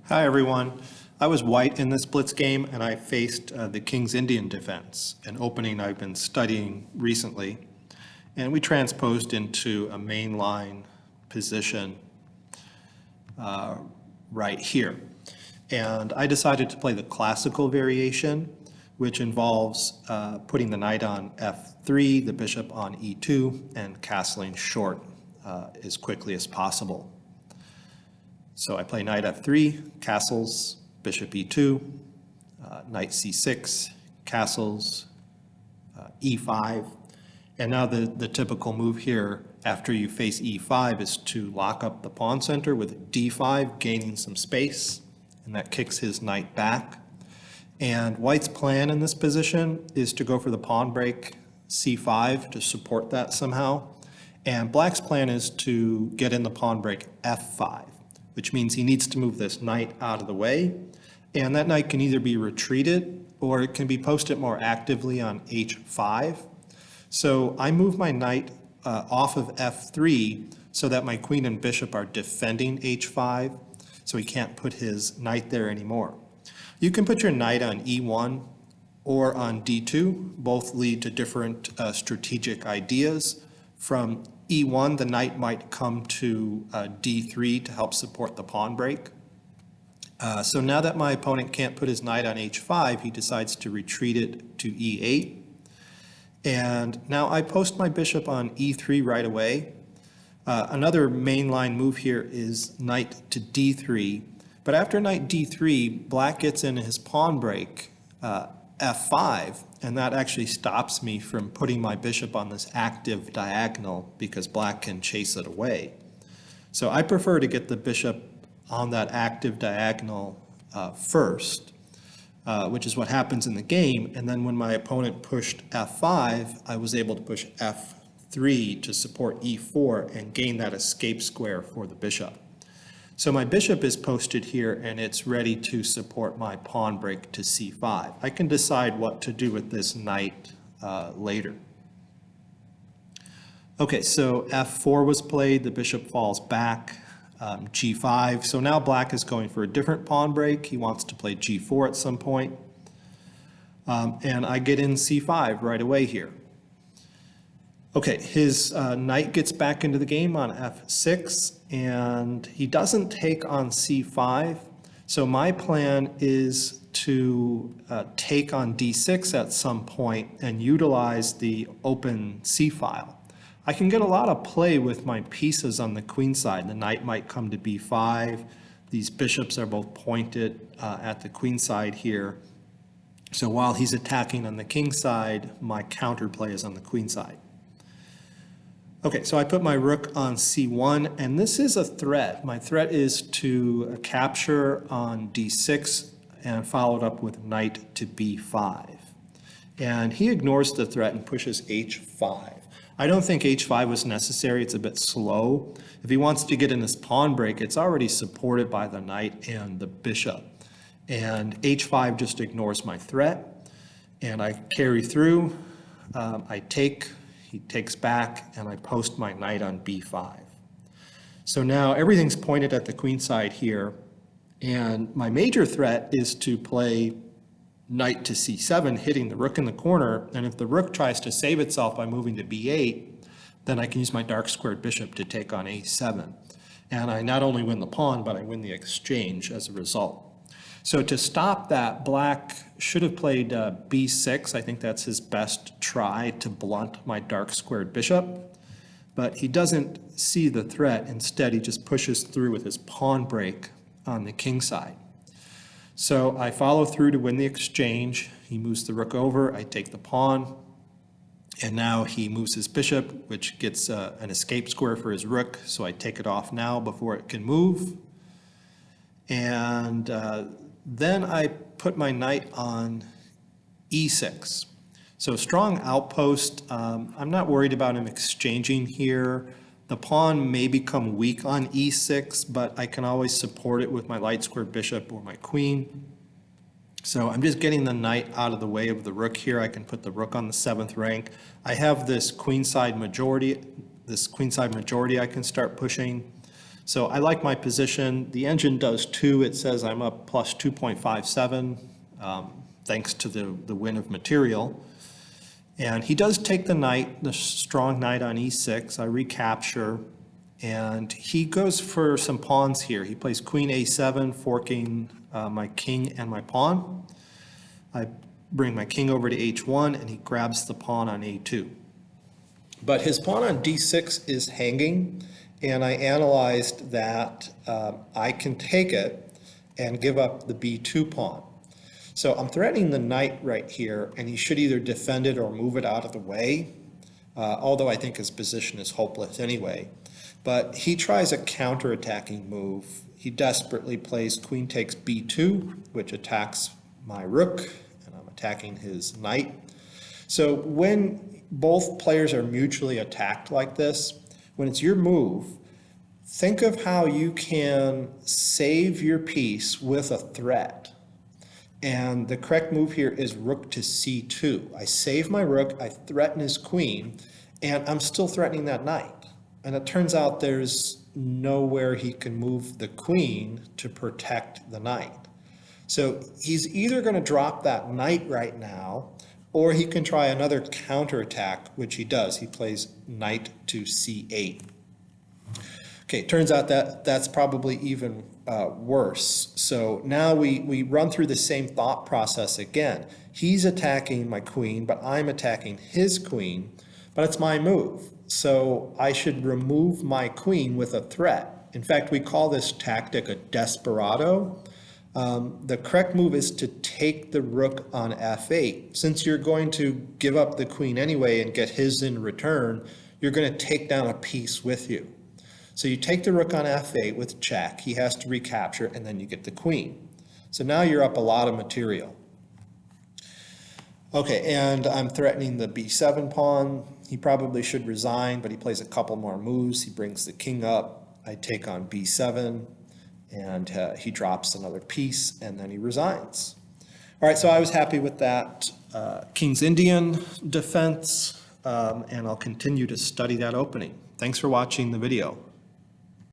Hi everyone. I was white in this Blitz game and I faced the King's Indian defense, an opening I've been studying recently. And we transposed into a mainline position right here. And I decided to play the classical variation, which involves putting the knight on f3, the bishop on e2, and castling short as quickly as possible. So I play knight f3, castles, bishop e2, knight c6, castles, e5. And now the typical move here after you face e5 is to lock up the pawn center with d5, gaining some space, and that kicks his knight back. And white's plan in this position is to go for the pawn break c5 to support that somehow. And black's plan is to get in the pawn break f5. Which means he needs to move this knight out of the way. And that knight can either be retreated or it can be posted more actively on h5. So I move my knight off of f3 so that my queen and bishop are defending h5, so he can't put his knight there anymore. You can put your knight on e1 or on d2. Both lead to different strategic ideas. From e1, the knight might come to d3 to help support the pawn break. So now that my opponent can't put his knight on h5, he decides to retreat it to e8. And now I post my bishop on e3 right away. Another mainline move here is knight to d3. But after knight d3, black gets in his pawn break, f5, and that actually stops me from putting my bishop on this active diagonal because black can chase it away. So I prefer to get the bishop on that active diagonal first, which is what happens in the game. And then when my opponent pushed f5, I was able to push f3 to support e4 and gain that escape square for the bishop. So my bishop is posted here and it's ready to support my pawn break to c5. I can decide what to do with this knight later. Okay, so f4 was played, the bishop falls back, g5. So now black is going for a different pawn break. He wants to play g4 at some point. And I get in c5 right away here. Okay, his knight gets back into the game on f6, and he doesn't take on c5. So my plan is to take on d6 at some point and utilize the open c-file. I can get a lot of play with my pieces on the queen side. The knight might come to b5. These bishops are both pointed at the queen side here. So while he's attacking on the king side, my counterplay is on the queen side. Okay, so I put my rook on c1, and this is a threat. My threat is to capture on d6 and followed up with knight to b5. And he ignores the threat and pushes h5. I don't think h5 was necessary. It's a bit slow. If he wants to get in this pawn break, it's already supported by the knight and the bishop. And h5 just ignores my threat. And I carry through. I take. He takes back, and I post my knight on b5. So now everything's pointed at the queen side here, and my major threat is to play knight to c7, hitting the rook in the corner, and if the rook tries to save itself by moving to b8, then I can use my dark squared bishop to take on a7. And I not only win the pawn, but I win the exchange as a result. So to stop that, black should have played b6. I think that's his best try to blunt my dark squared bishop. But he doesn't see the threat. Instead, he just pushes through with his pawn break on the king side. So I follow through to win the exchange. He moves the rook over. I take the pawn. And now he moves his bishop, which gets an escape square for his rook. So I take it off now before it can move. And then I put my knight on e6. So strong outpost. I'm not worried about him exchanging here. The pawn may become weak on e6, but I can always support it with my light squared bishop or my queen. So I'm just getting the knight out of the way of the rook here. I can put the rook on the 7th rank. I have this queenside majority I can start pushing. So I like my position. The engine does too. It says I'm up plus 2.57, thanks to the win of material. And he does take the knight, the strong knight on e6. I recapture, and he goes for some pawns here. He plays queen a7, forking my king and my pawn. I bring my king over to h1, and he grabs the pawn on a2. But his pawn on d6 is hanging, and I analyzed that I can take it and give up the b2 pawn. So I'm threatening the knight right here, and he should either defend it or move it out of the way, although I think his position is hopeless anyway. But he tries a counterattacking move. He desperately plays queen takes b2, which attacks my rook, and I'm attacking his knight. So when both players are mutually attacked like this, when it's your move, think of how you can save your piece with a threat. And the correct move here is rook to c2. I save my rook, I threaten his queen, and I'm still threatening that knight. And it turns out there's nowhere he can move the queen to protect the knight. So he's either going to drop that knight right now, or he can try another counterattack, which he does. He plays knight to c8. Okay, turns out that that's probably even worse. So now we run through the same thought process again. He's attacking my queen, but I'm attacking his queen, but it's my move. So I should remove my queen with a threat. In fact, we call this tactic a desperado. The correct move is to take the rook on f8. Since you're going to give up the queen anyway and get his in return, you're going to take down a piece with you. So you take the rook on f8 with check, he has to recapture, and then you get the queen. So now you're up a lot of material. Okay, and I'm threatening the b7 pawn. He probably should resign, but he plays a couple more moves. He brings the king up. I take on b7, and he drops another piece, and then he resigns. All right, so I was happy with that King's Indian defense, and I'll continue to study that opening. Thanks for watching the video.